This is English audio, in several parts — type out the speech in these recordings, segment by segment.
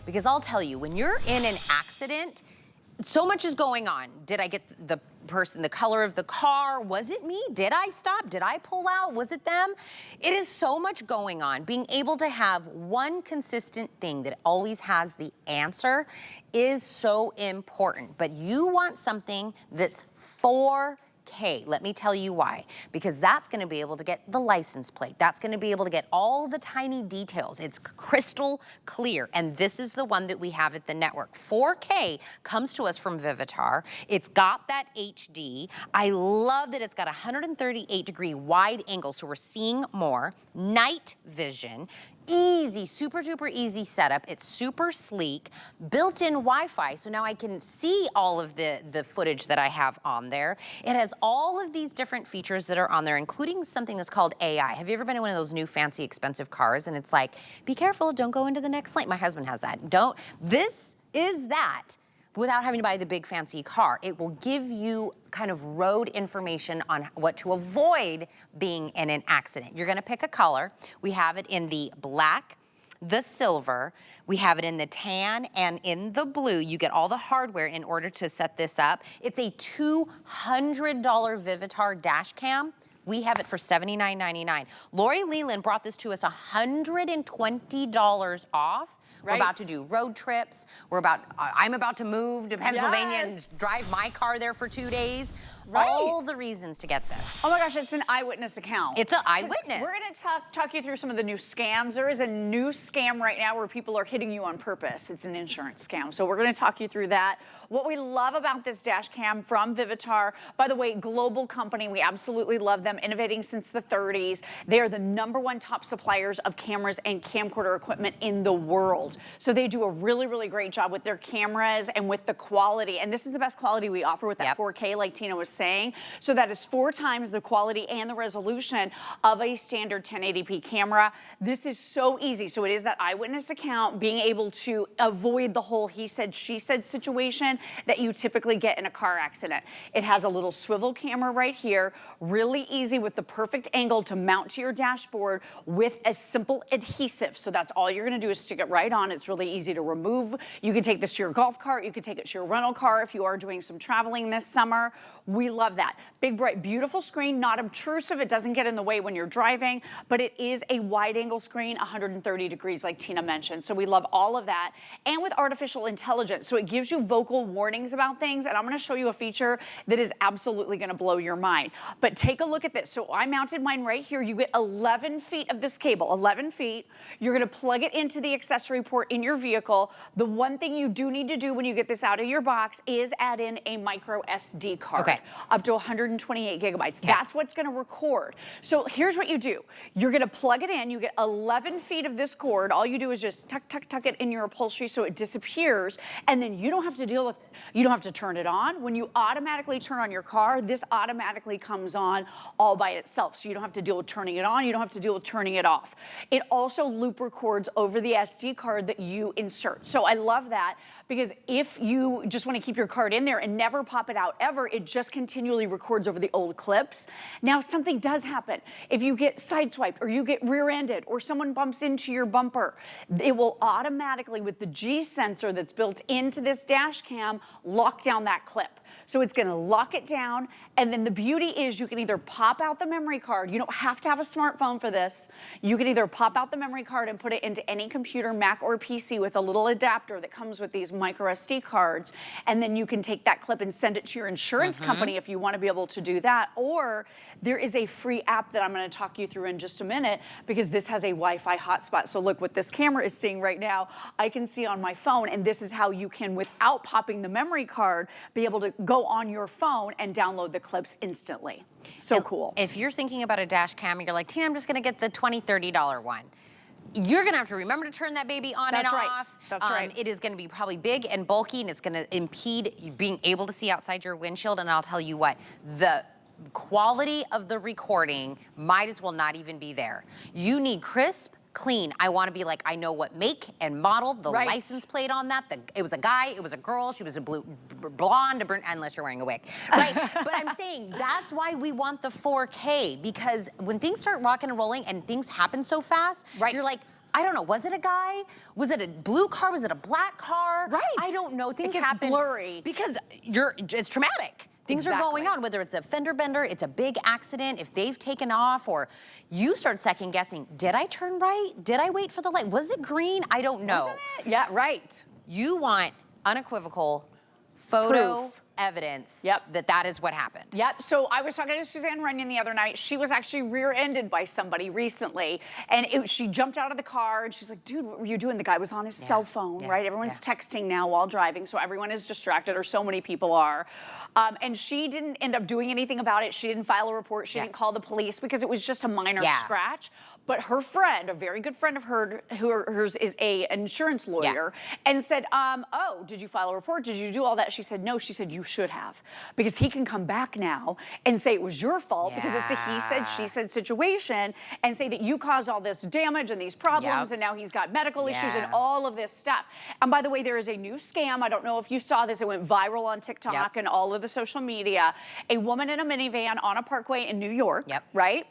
Because I'll tell you, when you're in an accident, so much is going on. Did I get the person, the color of the car? Was it me? Did I stop? Did I pull out? Was it them? It is so much going on. Being able to have one consistent thing that always has the answer is so important. But you want something that's 4K. Let me tell you why. Because that's gonna be able to get the license plate. That's gonna be able to get all the tiny details. It's crystal clear. And this is the one that we have at the network. 4K comes to us from Vivitar. It's got that HD. I love that it's got 138-degree wide angle, so we're seeing more. Night vision. Easy, super duper easy setup. It's super sleek, built-in Wi-Fi, so now I can see all of the footage that I have on there. It has all of these different features that are on there, including something that's called AI. Have you ever been in one of those new fancy expensive cars and it's like, be careful, don't go into the next lane? My husband has that. This is that, without having to buy the big fancy car. It will give you kind of road information on what to avoid being in an accident. You're gonna pick a color. We have it in the black, the silver, we have it in the tan and in the blue. You get all the hardware in order to set this up. It's a $200 Vivitar Dash Cam. We have it for $79.99. Lori Leland brought this to us $120 off. Right. We're about to do road trips. I'm about to move to Pennsylvania and drive my car there for 2 days. Right. All the reasons to get this. Oh my gosh, it's an eyewitness account. It's an eyewitness. We're gonna talk you through some of the new scams. There is a new scam right now where people are hitting you on purpose. It's an insurance scam. So we're gonna talk you through that. What we love about this dash cam from Vivitar, by the way, global company, we absolutely love them, innovating since the 30s. They are the #1 top suppliers of cameras and camcorder equipment in the world. So they do a really, really great job with their cameras and with the quality. And this is the best quality we offer with that 4K, like Tina was saying. So that is 4 times the quality and the resolution of a standard 1080p camera. This is so easy. So it is that eyewitness account, being able to avoid the whole he said, she said situation that you typically get in a car accident. It has a little swivel camera right here, really easy with the perfect angle to mount to your dashboard with a simple adhesive. So that's all you're gonna do is stick it right on. It's really easy to remove. You can take this to your golf cart. You can take it to your rental car if you are doing some traveling this summer. We love that. Big, bright, beautiful screen, not obtrusive. It doesn't get in the way when you're driving, but it is a wide angle screen, 130 degrees like Tina mentioned. So we love all of that. And with artificial intelligence, so it gives you vocal warnings about things. And I'm gonna show you a feature that is absolutely gonna blow your mind. But take a look at this. So I mounted mine right here. You get 11 feet of this cable, 11 feet. You're gonna plug it into the accessory port in your vehicle. The one thing you do need to do when you get this out of your box is add in a micro SD card. Okay. Up to 128 gigabytes. Okay. That's what's gonna record. So here's what you do. You're gonna plug it in, you get 11 feet of this cord. All you do is just tuck, tuck, tuck it in your upholstery so it disappears, and then you don't have to deal with, you don't have to turn it on. When you automatically turn on your car, this automatically comes on all by itself. So you don't have to deal with turning it on, you don't have to deal with turning it off. It also loop records over the SD card that you insert. So I love that, because if you just want to keep your card in there and never pop it out ever, it just continually records over the old clips. Now, something does happen. If you get sideswiped or you get rear-ended or someone bumps into your bumper, it will automatically, with the G sensor that's built into this dash cam, lock down that clip. So it's gonna lock it down, and then the beauty is you can either pop out the memory card. You don't have to have a smartphone for this. You can either pop out the memory card and put it into any computer, Mac or PC, with a little adapter that comes with these micro SD cards, and then you can take that clip and send it to your insurance company if you wanna be able to do that. Or there is a free app that I'm gonna talk you through in just a minute, because this has a Wi-Fi hotspot. So look, what this camera is seeing right now, I can see on my phone, and this is how you can, without popping the memory card, be able to go on your phone and download the clips instantly. So cool. If you're thinking about a dash cam and you're like, Tina, I'm just gonna get the $20, $30 one, you're gonna have to remember to turn that baby on and off. That's right. It is gonna be probably big and bulky, and it's gonna impede you being able to see outside your windshield. And I'll tell you what, the quality of the recording might as well not even be there. You need crisp, clean. I want to be like, I know what make and model, the license plate on that. It was a guy, it was a girl, she was a blonde, unless you're wearing a wig, right? But I'm saying that's why we want the 4K, because when things start rocking and rolling and things happen so fast, you're like, I don't know, was it a guy? Was it a blue car? Was it a black car? Right. I don't know. Things gets happen. blurry. Because it's traumatic. Things are going on, whether it's a fender bender, it's a big accident, if they've taken off, or you start second guessing, did I turn right? Did I wait for the light? Was it green? I don't know. Wasn't it? Yeah, right. You want unequivocal photo Proof. evidence Yep. that is what happened. Yep, so I was talking to Suzanne Runyon the other night. She was actually rear-ended by somebody recently, and she jumped out of the car, and she's like, dude, what were you doing? The guy was on his cell phone, right? Everyone's texting now while driving, so everyone is distracted, or so many people are. And she didn't end up doing anything about it. She didn't file a report. She didn't call the police because it was just a minor scratch. But her friend, a very good friend of hers is an insurance lawyer, and said, oh, did you file a report? Did you do all that? She said, no. She said, you should have. Because he can come back now and say it was your fault because it's a he said, she said situation, and say that you caused all this damage and these problems, and now he's got medical issues and all of this stuff. And by the way, there is a new scam. I don't know if you saw this. It went viral on TikTok and all of the social media. A woman in a minivan on a parkway in New York, right?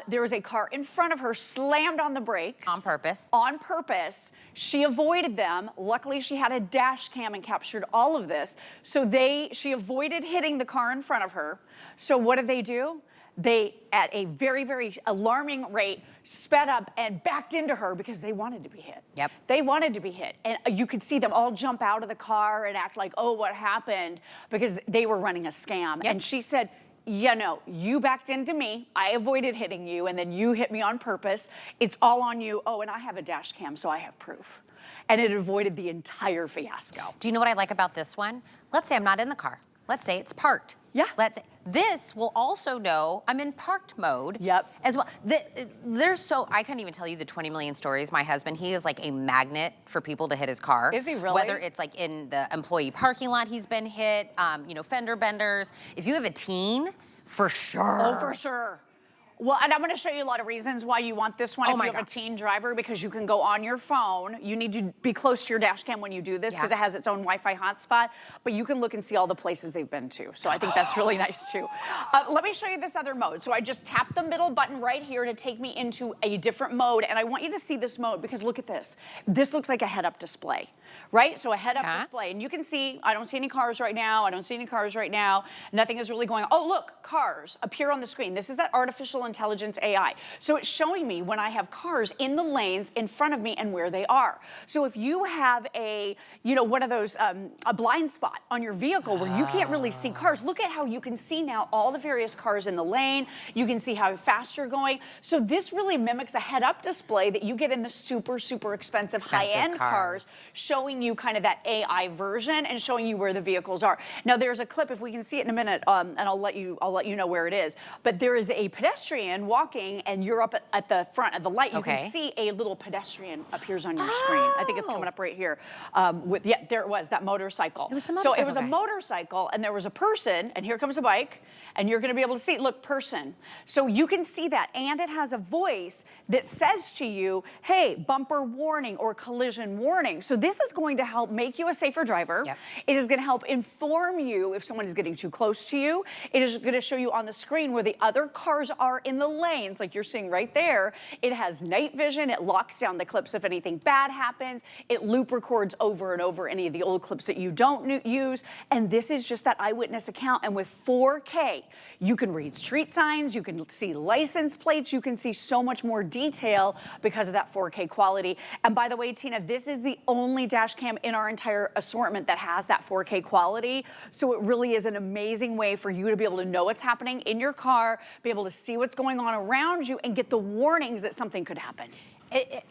There was a car in front of her, slammed on the brakes. On purpose. On purpose. She avoided them. Luckily, she had a dash cam and captured all of this. So she avoided hitting the car in front of her. So what did they do? They, at a very, very alarming rate, sped up and backed into her because they wanted to be hit. They wanted to be hit. And you could see them all jump out of the car and act like, oh, what happened? Because they were running a scam. And she said, yeah, no, you backed into me. I avoided hitting you, and then you hit me on purpose. It's all on you. Oh, and I have a dash cam, so I have proof. And it avoided the entire fiasco. Do you know what I like about this one? Let's say I'm not in the car. Let's say it's parked. Let's say this will also know I'm in parked mode. As well. I couldn't even tell you the 20 million stories. My husband, he is like a magnet for people to hit his car. Is he really? Whether it's like in the employee parking lot, he's been hit. You know, fender benders. If you have a teen, for sure. Oh, for sure. Well, and I'm going to show you a lot of reasons why you want this one if you have a teen driver, because you can go on your phone. You need to be close to your dash cam when you do this because it has its own Wi-Fi hotspot, but you can look and see all the places they've been to. So I think that's really nice too. Let me show you this other mode. So I just tapped the middle button right here to take me into a different mode, and I want you to see this mode because look at this. This looks like a head-up display, right? So a head-up display, and you can see, I don't see any cars right now. I don't see any cars right now. Nothing is really going on. Oh, look, cars appear on the screen. This is that artificial intelligence AI. So it's showing me when I have cars in the lanes in front of me and where they are. So if you have one of those, a blind spot on your vehicle where you can't really see cars, look at how you can see now all the various cars in the lane. You can see how fast you're going. So this really mimics a head-up display that you get in the super, super expensive high-end cars, showing you kind of that AI version and showing you where the vehicles are. Now there's a clip, if we can see it in a minute, and I'll let you know where it is. But there is a pedestrian walking, and you're up at the front of the light. You can see a little pedestrian appears on your screen. I think it's coming up right here. There it was, that motorcycle. It was the motorcycle. So it was a motorcycle, and there was a person, and here comes a bike, and you're going to be able to see, look, person. So you can see that, and it has a voice that says to you, hey, bumper warning or collision warning. So this is going to help make you a safer driver. It is going to help inform you if someone is getting too close to you. It is going to show you on the screen where the other cars are in the lanes, like you're seeing right there. It has night vision. It locks down the clips if anything bad happens. It loop records over and over any of the old clips that you don't use. And this is just that eyewitness account. And with 4K, you can read street signs, you can see license plates, you can see so much more detail because of that 4K quality. And by the way, Tina, this is the only dash cam in our entire assortment that has that 4K quality. So it really is an amazing way for you to be able to know what's happening in your car, be able to see what's going on around you, and get the warnings that something could happen.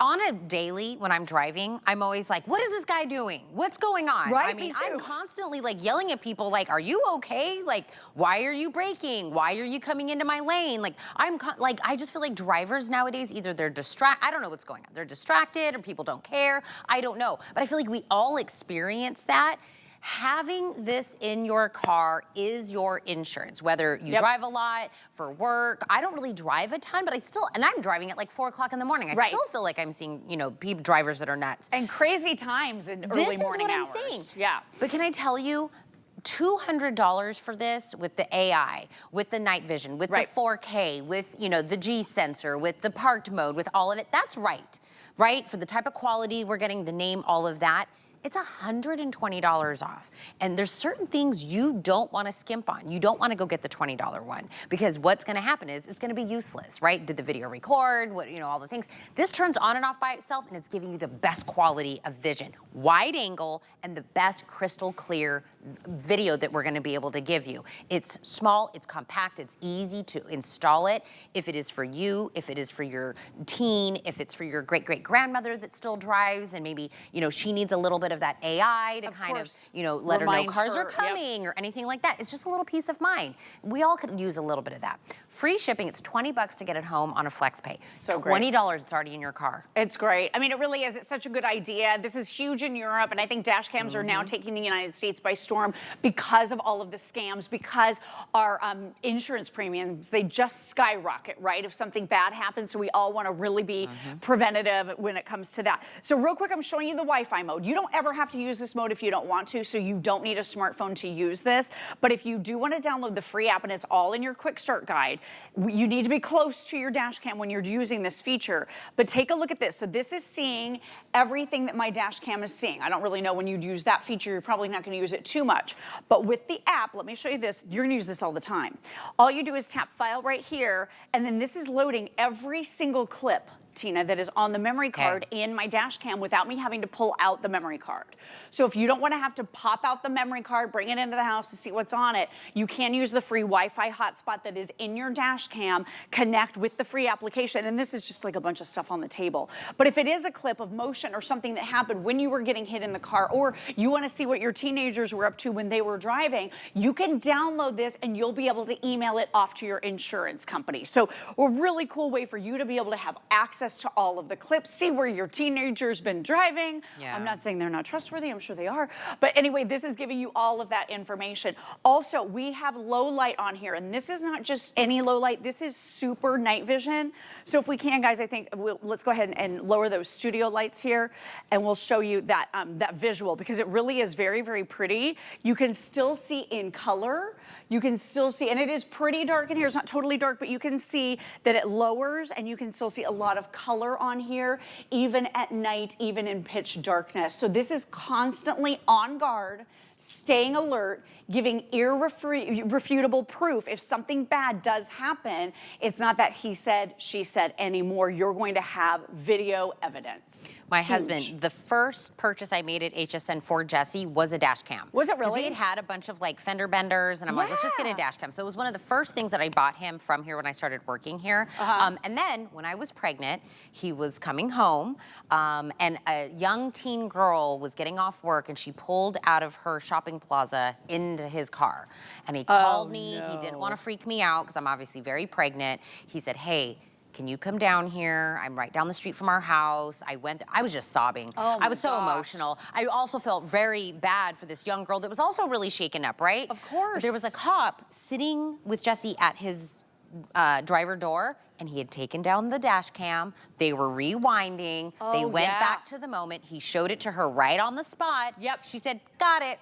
On a daily, when I'm driving, I'm always like, what is this guy doing? What's going on? Right, I mean, I'm constantly like yelling at people like, are you okay? Like, why are you braking? Why are you coming into my lane? Like, I just feel like drivers nowadays, either they're I don't know what's going on. They're distracted or people don't care. I don't know. But I feel like we all experience that. Having this in your car is your insurance, whether you drive a lot for work. I don't really drive a ton, but and I'm driving at like 4 o'clock in the morning. I still feel like I'm seeing, drivers that are nuts. And crazy times in early morning hours. This is what I'm saying. But can I tell you, $200 for this with the AI, with the night vision, with Right. the 4K, with, you know, the G sensor, with the parked mode, with all of it. That's right? For the type of quality we're getting, the name, all of that. It's $120 off. And there's certain things you don't want to skimp on. You don't want to go get the $20 one, because what's going to happen is it's going to be useless, right? Did the video record? What, you know, all the things. This turns on and off by itself, and it's giving you the best quality of vision, wide angle, and the best crystal clear video that we're going to be able to give you. It's small, it's compact, it's easy to install it. If it is for you, if it is for your teen, if it's for your great-great-grandmother that still drives, and maybe, you know, she needs a little bit of that AI to kind of, you know, let her know cars are coming or anything like that. It's just a little peace of mind. We all could use a little bit of that. Free shipping, it's $20 to get it home on a flex pay. So great. $20, it's already in your car. It's great. I mean, it really is. It's such a good idea. This is huge in Europe, and I think dash cams are now taking the United States by storm because of all of the scams, because our insurance premiums, they just skyrocket, right? If something bad happens, so we all want to really be preventative when it comes to that. So real quick, I'm showing you the Wi-Fi mode. You don't ever have to use this mode if you don't want to, so you don't need a smartphone to use this. But if you do want to download the free app, and it's all in your quick start guide, you need to be close to your dash cam when you're using this feature. But take a look at this. So this is seeing everything that my dash cam is seeing. I don't really know when you'd use that feature. You're probably not going to use it too much. But with the app, let me show you this. You're going to use this all the time. All you do is tap file right here, and then this is loading every single clip, Tina, that is on the memory card in my dash cam without me having to pull out the memory card. So if you don't want to have to pop out the memory card, bring it into the house to see what's on it, you can use the free Wi-Fi hotspot that is in your dash cam, connect with the free application, and this is just like a bunch of stuff on the table. But if it is a clip of motion or something that happened when you were getting hit in the car, or you want to see what your teenagers were up to when they were driving, you can download this and you'll be able to email it off to your insurance company. So a really cool way for you to be able to have access to all of the clips, see where your teenager's been driving. I'm not saying they're not trustworthy, I'm sure they are. But anyway, this is giving you all of that information. Also, we have low light on here, and this is not just any low light, this is super night vision. So if we can, guys, I think let's go ahead and lower those studio lights here, and we'll show you that, that visual, because it really is very, very pretty. You can still see in color. You can still see, and it is pretty dark in here. It's not totally dark, but you can see that it lowers, and you can still see a lot of color on here, even at night, even in pitch darkness. So this is constantly on guard, staying alert, giving irrefutable proof. If something bad does happen, it's not that he said, she said anymore. You're going to have video evidence. My husband, the first purchase I made at HSN for Jesse was a dash cam. Was it really? Because he had a bunch of like fender benders, and I'm like, let's just get a dash cam. So it was one of the first things that I bought him from here when I started working here. And then when I was pregnant, he was coming home, and a young teen girl was getting off work, and she pulled out of her shopping plaza into his car. And he called me. He didn't want to freak me out because I'm obviously very pregnant. He said, hey, can you come down here? I'm right down the street from our house. I was just sobbing. I was so emotional. I also felt very bad for this young girl that was also really shaken up, right? Of course. But there was a cop sitting with Jesse at his driver door, and he had taken down the dash cam. They were rewinding. They went back to the moment. He showed it to her right on the spot. She said, got it.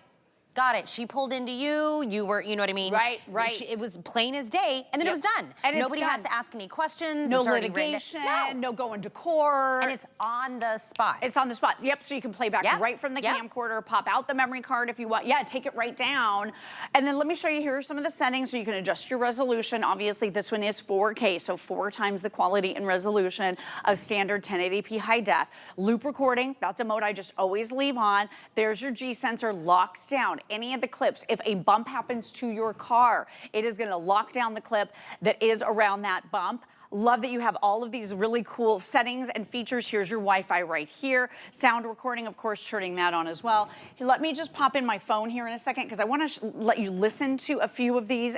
Got it. She pulled into you. You were, you know what I mean? Right. It was plain as day, and then it was done. And nobody has to ask any questions. No it's litigation. No going to court. And it's on the spot. It's on the spot. Yep. So you can play back right from the camcorder, pop out the memory card if you want. Yeah, take it right down. And then let me show you, here are some of the settings so you can adjust your resolution. Obviously, this one is 4K, so 4 times the quality and resolution of standard 1080p high def. Loop recording, that's a mode I just always leave on. There's your G sensor, locks down any of the clips. If a bump happens to your car, it is going to lock down the clip that is around that bump. Love that you have all of these really cool settings and features. Here's your Wi-Fi right here. Sound recording, of course, turning that on as well. Let me just pop in my phone here in a second, because I want to let you listen to a few of these.